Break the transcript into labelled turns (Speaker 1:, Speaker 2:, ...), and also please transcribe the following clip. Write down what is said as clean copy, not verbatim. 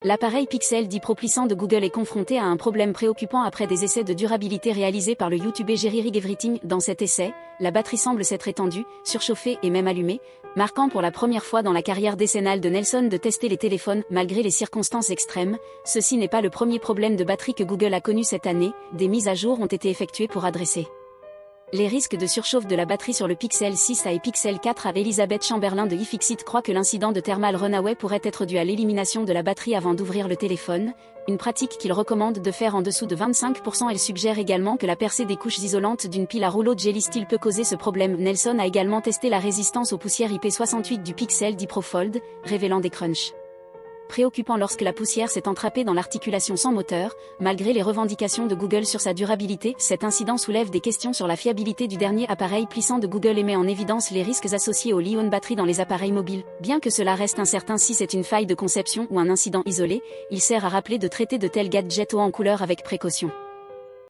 Speaker 1: L'appareil Pixel 10 Pro puissant de Google est confronté à un problème préoccupant après des essais de durabilité réalisés par le YouTuber Jerry Rig Everything. Dans cet essai, la batterie semble s'être étendue, surchauffée et même allumée, marquant pour la première fois dans la carrière décennale de Nelson de tester les téléphones malgré les circonstances extrêmes. Ceci n'est pas le premier problème de batterie que Google a connu cette année, des mises à jour ont été effectuées pour adresser les risques de surchauffe de la batterie sur le Pixel 6a et Pixel 4a. Elisabeth Chamberlain de iFixit croit que l'incident de thermal runaway pourrait être dû à l'élimination de la batterie avant d'ouvrir le téléphone, une pratique qu'il recommande de faire en dessous de 25%. Elle suggère également que la percée des couches isolantes d'une pile à rouleau de Jelly Steel peut causer ce problème. Nelson a également testé la résistance aux poussières IP68 du Pixel 10 Pro Fold, révélant des crunchs préoccupant lorsque la poussière s'est entrapée dans l'articulation sans moteur. Malgré les revendications de Google sur sa durabilité, cet incident soulève des questions sur la fiabilité du dernier appareil puissant de Google et met en évidence les risques associés aux Li-ion batterie dans les appareils mobiles. Bien que cela reste incertain si c'est une faille de conception ou un incident isolé, il sert à rappeler de traiter de tels gadgets haut en couleur avec précaution.